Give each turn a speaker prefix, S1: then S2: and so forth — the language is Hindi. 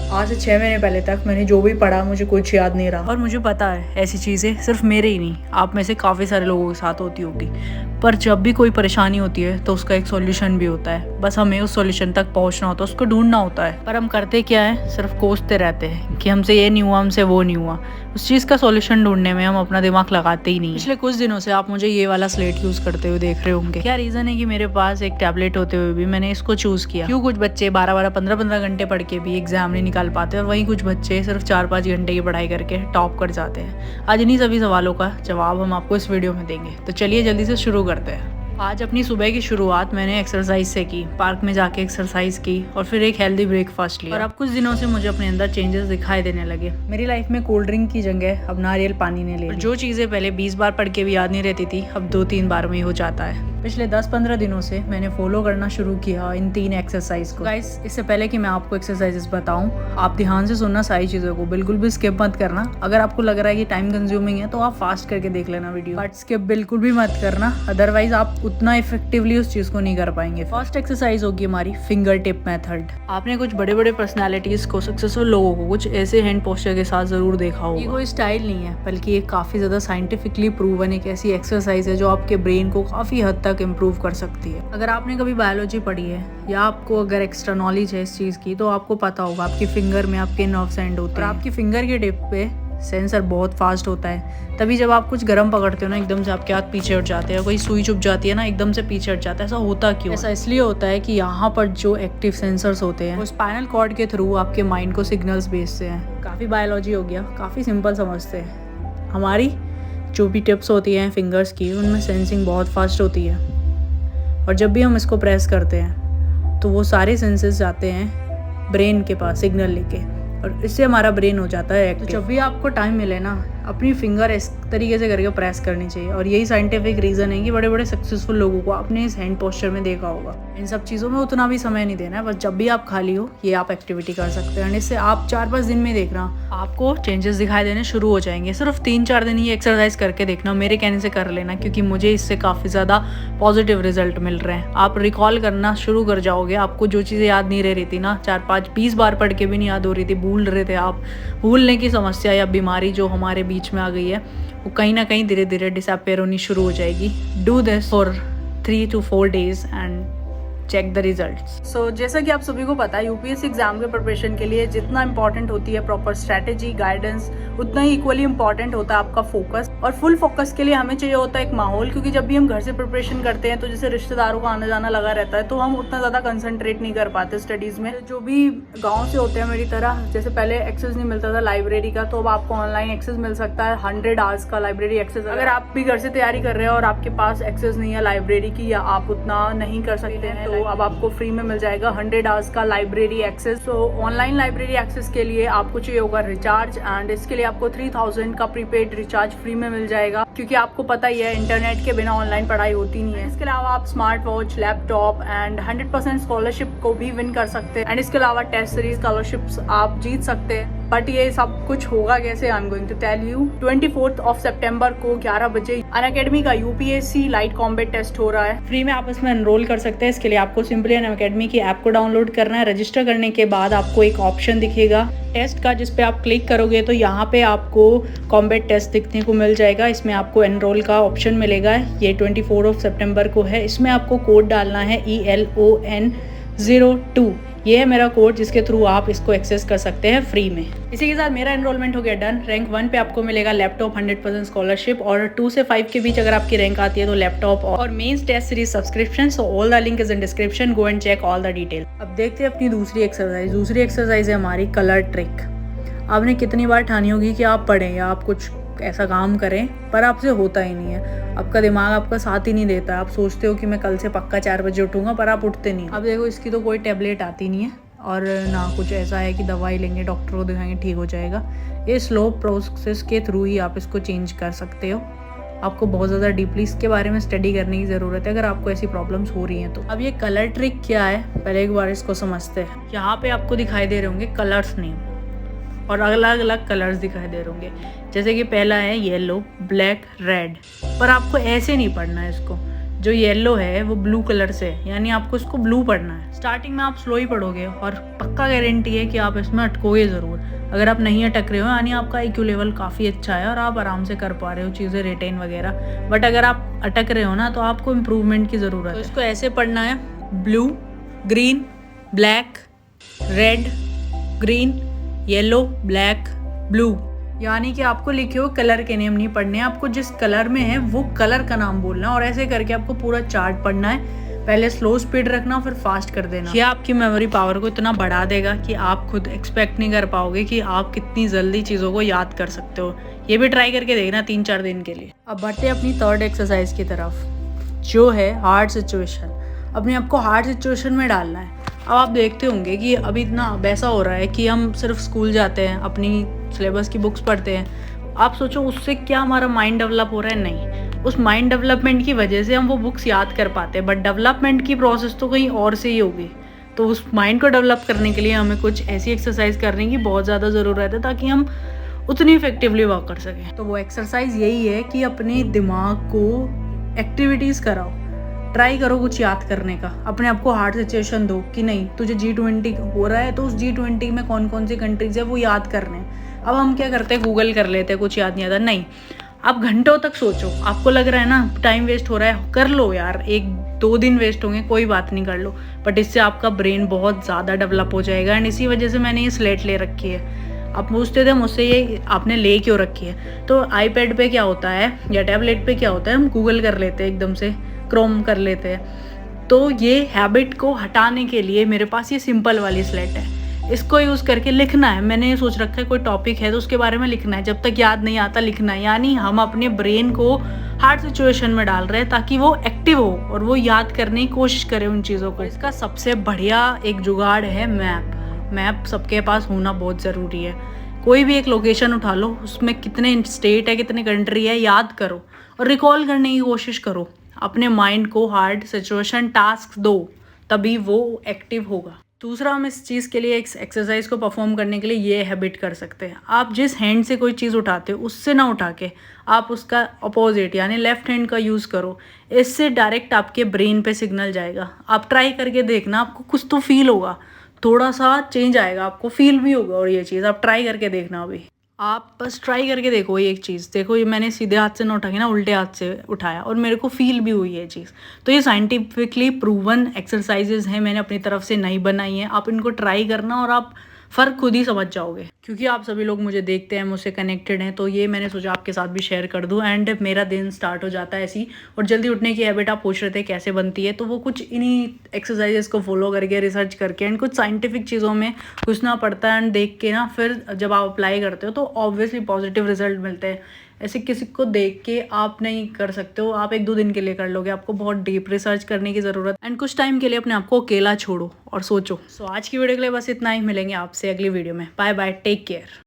S1: आज से 6 महीने पहले तक मैंने जो भी पढ़ा मुझे कुछ याद नहीं रहा। और मुझे पता है ऐसी चीज़ें सिर्फ मेरे ही नहीं, आप में से काफ़ी सारे लोगों के साथ होती होगी। पर जब भी कोई परेशानी होती है तो उसका एक सॉल्यूशन भी होता है, बस हमें उस सॉल्यूशन तक पहुंचना होता है, उसको ढूंढना होता है। पर हम करते क्या है, सिर्फ कोसते रहते हैं कि हमसे ये नहीं हुआ, हमसे वो नहीं हुआ। उस चीज़ का सॉल्यूशन ढूंढने में हम अपना दिमाग लगाते ही नहीं। पिछले कुछ दिनों से आप मुझे ये वाला स्लेट यूज़ करते हुए देख रहे होंगे। क्या रीज़न है कि मेरे पास एक टैबलेट होते हुए भी मैंने इसको चूज़ किया? क्यों कुछ बच्चे 12-12, 15-15 घंटे पढ़ के भी एग्जाम नहीं निकाल पाते और वहीं कुछ बच्चे सिर्फ 4-5 घंटे की पढ़ाई करके टॉप कर जाते हैं? आज इन्हीं सभी सवालों का जवाब हम आपको इस वीडियो में देंगे। तो चलिए जल्दी से शुरू करते हैं। आज अपनी सुबह की शुरुआत मैंने एक्सरसाइज से की। पार्क में जाके एक्सरसाइज की और फिर एक हेल्दी ब्रेकफास्ट लिया। और अब कुछ दिनों से मुझे अपने अंदर चेंजेस दिखाई देने लगे। मेरी लाइफ में कोल्ड ड्रिंक की जगह अब नारियल पानी ने ले ली। जो चीज़ें पहले 20 बार पढ़ के भी याद नहीं रहती थी, अब 2-3 बार में ही हो जाता है। पिछले 10-15 दिनों से मैंने फॉलो करना शुरू किया इन 3 एक्सरसाइज को। गाइस, इससे पहले कि मैं आपको एक्सरसाइजेस बताऊं, आप ध्यान से सुनना सारी चीज़ों को, बिल्कुल भी स्किप मत करना। अगर आपको लग रहा है कि टाइम कंज्यूमिंग है तो आप फास्ट करके देख लेना वीडियो, बट स्किप बिल्कुल भी मत करना, अदरवाइज आप उतना इफेक्टिवली उस चीज़ को नहीं कर पाएंगे। फर्स्ट एक्सरसाइज होगी हमारी फिंगर टिप मेथड। आपने कुछ बड़े बड़े पर्सनैलिटीज को, सक्सेसफुल लोगों को कुछ ऐसे हैंड पोस्चर के साथ जरूर देखा होगा। ये कोई स्टाइल नहीं है, बल्कि ये काफ़ी ज़्यादा साइंटिफिकली प्रूवन एक ऐसी एक्सरसाइज है जो आपके ब्रेन को काफ़ी हद तक इम्प्रूव कर सकती है। अगर आपने कभी बायोलॉजी पढ़ी है या आपको अगर एक्स्ट्रा नॉलेज है इस चीज़ की, तो आपको पता होगा आपकी फिंगर में आपके नर्व्स एंड होते हैं और आपकी फिंगर के टिप पे सेंसर बहुत फास्ट होता है। तभी जब आप कुछ गर्म पकड़ते हो ना, एकदम से आपके हाथ पीछे हट जाते हैं, कोई सुई चुभ जाती है ना, एकदम से पीछे हट जाता है। ऐसा होता क्यों? ऐसा इसलिए होता है कि यहाँ पर जो एक्टिव सेंसर्स होते हैं वो स्पाइनल कॉर्ड के थ्रू आपके माइंड को सिग्नल्स भेजते हैं। काफ़ी बायोलॉजी हो गया, काफ़ी सिंपल समझते हैं। हमारी जो भी टिप्स होती हैं फिंगर्स की, उनमें सेंसिंग बहुत फास्ट होती है और जब भी हम इसको प्रेस करते हैं तो वो सारे सेंसेस जाते हैं ब्रेन के पास सिग्नल लेके, और इससे हमारा ब्रेन हो जाता है एक्टिव। तो जब भी आपको टाइम मिले ना, अपनी फिंगर इस तरीके से करके प्रेस करनी चाहिए। और यही साइंटिफिक रीज़न है कि बड़े बड़े सक्सेसफुल लोगों को आपने इस हैंड पोस्चर में देखा होगा। इन सब चीज़ों में उतना भी समय नहीं देना है, बस जब भी आप खाली हो ये आप एक्टिविटी कर सकते हैं। इससे आप 4-5 दिन में देखना आपको चेंजेस दिखाई देने शुरू हो जाएंगे। सिर्फ 3-4 दिन ये एक्सरसाइज करके देखना, मेरे कहने से कर लेना, क्योंकि मुझे इससे काफ़ी ज़्यादा पॉजिटिव रिजल्ट मिल रहे हैं। आप रिकॉल करना शुरू कर जाओगे। आपको जो चीज़ें याद नहीं रह रही थी ना, 4-5-20 बार पढ़ के भी नहीं याद हो रही थी, भूल रहे थे आप, भूलने की समस्या या बीमारी जो हमारे बीच में आ गई है, वो कहीं ना कहीं धीरे धीरे डिसअपेयर होनी शुरू हो जाएगी। Do this for 3 to 4 days and check the results. So जैसा कि आप सभी को पता है, यूपीएससी एग्जाम के प्रिपरेशन के लिए जितना इंपॉर्टेंट होती है प्रॉपर स्ट्रैटेजी गाइडेंस, उतना ही इक्वली इंपॉर्टेंट होता है आपका फोकस। और फुल फोकस के लिए हमें चाहिए होता है एक माहौल, क्योंकि जब भी हम घर से प्रिपरेशन करते हैं तो जैसे रिश्तेदारों का आना जाना लगा रहता है, तो हम उतना ज़्यादा कंसंट्रेट नहीं कर पाते स्टडीज़ में। जो भी गाँव से होते हैं मेरी तरह, जैसे पहले एक्सेस नहीं मिलता था लाइब्रेरी का, तो अब आपको ऑनलाइन एक्सेस मिल सकता है 100 आवर्स का लाइब्रेरी एक्सेस। अगर आप भी घर से तैयारी कर रहे हो और आपके पास एक्सेस नहीं है लाइब्रेरी की, या आप उतना नहीं कर सकते हैं, तो अब आपको फ्री में मिल जाएगा 100 आवर्स का लाइब्रेरी एक्सेस। तो ऑनलाइन लाइब्रेरी एक्सेस के लिए आपको चाहिए होगा रिचार्ज, एंड इसके लिए आपको 3000 का प्रीपेड रिचार्ज फ्री में मिल जाएगा, क्योंकि आपको पता ही है इंटरनेट के बिना ऑनलाइन पढ़ाई होती नहीं है। इसके अलावा आप smart watch, laptop and 100% scholarship को भी विन कर सकते हैं। एंड इसके अलावा टेस्ट सीरीज स्कॉलरशिप्स आप जीत सकते हैं। बट ये सब कुछ होगा कैसे, I am going to tell you. 24 सितंबर को 11 बजे अनअकैडमी का यूपीएससी लाइट कॉम्बैट टेस्ट हो रहा है। फ्री में आप इसमें एनरोल कर सकते हैं। इसके लिए आपको सिंपली अनअकैडमी की ऐप को डाउनलोड करना है। रजिस्टर करने के बाद आपको एक ऑप्शन दिखेगा टेस्ट का, जिस पे आप क्लिक करोगे तो यहाँ पे आपको कॉम्बैट टेस्ट दिखने को मिल जाएगा। इसमें आपको एनरोल का ऑप्शन मिलेगा। ये 24 सितंबर को है। इसमें आपको कोड डालना है ELON02। ये है मेरा कोड, जिसके थ्रू आप इसको एक्सेस कर सकते हैं फ्री में। इसी के साथ मेरा एनरोलमेंट हो गया डन। रैंक 1 पे आपको मिलेगा लैपटॉप 100% स्कॉलरशिप, और 2 से 5 के बीच अगर आपकी रैंक आती है तो लैपटॉप और mains test series subscription. So all the link is in description, go and check all the detail. अब देखते हैं अपनी दूसरी एक्सरसाइज। दूसरी एक्सरसाइज है हमारी कलर ट्रिक। आपने कितनी बार ठानी होगी कि आप पढ़ें या आप कुछ ऐसा काम करें, पर आपसे होता ही नहीं है। आपका दिमाग आपका साथ ही नहीं देता। आप सोचते हो कि मैं कल से पक्का 4 बजे उठूंगा, पर आप उठते नहीं। अब देखो, इसकी तो कोई टेबलेट आती नहीं है और ना कुछ ऐसा है कि दवाई लेंगे, डॉक्टर को दिखाएंगे, ठीक हो जाएगा। ये स्लो प्रोसेस के थ्रू ही आप इसको चेंज कर सकते हो। आपको बहुत ज़्यादा डीपली इसके बारे में स्टडी करने की ज़रूरत है अगर आपको ऐसी प्रॉब्लम्स हो रही हैं तो। अब ये कलर ट्रिक क्या है, पहले एक बार इसको समझते हैं। यहाँ पे आपको दिखाई दे रहे होंगे कलर्स नेम, और अलग अलग कलर्स दिखाई दे रहे होंगे। जैसे कि पहला है येलो, ब्लैक, रेड। पर आपको ऐसे नहीं पढ़ना है इसको। जो येलो है वो ब्लू कलर से है, यानी आपको इसको ब्लू पढ़ना है। स्टार्टिंग में आप स्लो ही पढ़ोगे और पक्का गारंटी है कि आप इसमें अटकोगे ज़रूर। अगर आप नहीं अटक रहे हो यानी आपका IQ लेवल काफ़ी अच्छा है और आप आराम से कर पा रहे हो चीज़ें रिटेन वगैरह। बट अगर आप अटक रहे हो ना तो आपको इम्प्रूवमेंट की ज़रूरत है। तो इसको ऐसे पढ़ना है, blue, green, black, red, green, yellow, black, blue. यानी कि आपको लिखे हुए कलर के नेम नहीं पढ़ने हैं, आपको जिस कलर में है वो कलर का नाम बोलना है और ऐसे करके आपको पूरा चार्ट पढ़ना है। पहले स्लो स्पीड रखना फिर फास्ट कर देना। ये आपकी मेमोरी पावर को इतना बढ़ा देगा कि आप खुद एक्सपेक्ट नहीं कर पाओगे कि आप कितनी जल्दी चीज़ों को याद कर सकते हो। ये भी ट्राई करके देखना 3-4 दिन के लिए। अब बढ़ते अपनी थर्ड एक्सरसाइज की तरफ, जो है हार्ड सिचुएशन। अपने आप को हार्ड सिचुएशन में डालना है। अब आप देखते होंगे कि अभी इतना वैसा हो रहा है कि हम सिर्फ स्कूल जाते हैं, अपनी सिलेबस की बुक्स पढ़ते हैं। आप सोचो उससे क्या हमारा माइंड डेवलप हो रहा है? नहीं, उस माइंड डेवलपमेंट की वजह से हम वो बुक्स याद कर पाते हैं, बट डेवलपमेंट की प्रोसेस तो कहीं और से ही होगी। तो उस माइंड को डेवलप करने के लिए हमें कुछ ऐसी एक्सरसाइज करने की बहुत ज़्यादा ज़रूरत है ताकि हम उतनी इफेक्टिवली वर्क कर सकें। तो वो एक्सरसाइज यही है कि अपने दिमाग को एक्टिविटीज़ कराओ, ट्राई करो कुछ याद करने का। अपने आप को हार्ड सिचुएशन दो कि नहीं, तुझे G20 हो रहा है तो उस G20 में कौन कौन सी कंट्रीज है वो याद करने हैं। अब हम क्या करते हैं, गूगल कर लेते हैं, कुछ याद नहीं आता। नहीं, आप घंटों तक सोचो। आपको लग रहा है ना टाइम वेस्ट हो रहा है, कर लो यार, 1-2 दिन वेस्ट होंगे, कोई बात नहीं, कर लो। बट इससे आपका ब्रेन बहुत ज़्यादा डेवलप हो जाएगा। एंड इसी वजह से मैंने ये स्लेट ले रखी है। आप पूछते थे मुझसे ये आपने ले क्यों रखी है? तो आईपैड पे क्या होता है या टैबलेट पे क्या होता है, हम गूगल कर लेते हैं, एकदम से क्रोम कर लेते हैं। तो ये हैबिट को हटाने के लिए मेरे पास ये सिंपल वाली स्लेट है। इसको यूज़ करके लिखना है। मैंने ये सोच रखा है कोई टॉपिक है तो उसके बारे में लिखना है, जब तक याद नहीं आता लिखना है। यानी हम अपने ब्रेन को हार्ड सिचुएशन में डाल रहे हैं ताकि वो एक्टिव हो और वो याद करने की कोशिश करे उन चीज़ों को। इसका सबसे बढ़िया एक जुगाड़ है मैप सबके पास होना बहुत ज़रूरी है। कोई भी एक लोकेशन उठा लो, उसमें कितने स्टेट है, कितने कंट्री है, याद करो और रिकॉल करने की कोशिश करो। अपने माइंड को हार्ड सिचुएशन टास्क दो, तभी वो एक्टिव होगा। दूसरा, हम इस चीज़ के लिए, एक एक्सरसाइज को परफॉर्म करने के लिए ये हैबिट कर सकते हैं। आप जिस हैंड से कोई चीज़ उठाते हो उससे ना उठा के आप उसका अपोजिट यानी लेफ्ट हैंड का यूज़ करो। इससे डायरेक्ट आपके ब्रेन पे सिग्नल जाएगा। आप ट्राई करके देखना, आपको कुछ तो फील होगा, थोड़ा सा चेंज आएगा, आपको फील भी होगा। और ये चीज़ आप ट्राई करके देखना। अभी आप बस ट्राई करके देखो ये एक चीज़। देखो ये मैंने सीधे हाथ से ना उठा के ना उल्टे हाथ से उठाया और मेरे को फील भी हुई ये चीज़। तो ये साइंटिफिकली प्रूवन एक्सरसाइजेज हैं, मैंने अपनी तरफ से नहीं बनाई हैं। आप इनको ट्राई करना और आप फ़र्क खुद ही समझ जाओगे, क्योंकि आप सभी लोग मुझे देखते हैं, मुझसे कनेक्टेड हैं। तो ये मैंने सोचा आपके साथ भी शेयर कर दूं। एंड मेरा दिन स्टार्ट हो जाता है ऐसी। और जल्दी उठने की हैबिट आप पूछ रहे थे कैसे बनती है, तो वो कुछ इन्हीं एक्सरसाइजेस को फॉलो करके, रिसर्च करके एंड कुछ साइंटिफिक चीज़ों में घुसना पड़ता है एंड देख के ना, फिर जब आप अप्लाई करते हो तो ऑब्वियसली पॉजिटिव रिजल्ट मिलते हैं। ऐसे किसी को देख के आप नहीं कर सकते हो, आप 1-2 दिन के लिए कर लोगे। आपको बहुत डीप रिसर्च करने की ज़रूरत एंड कुछ टाइम के लिए अपने आप को अकेला छोड़ो और सोचो। सो आज की वीडियो के लिए बस इतना ही। मिलेंगे आपसे अगली वीडियो में। Bye bye, take care.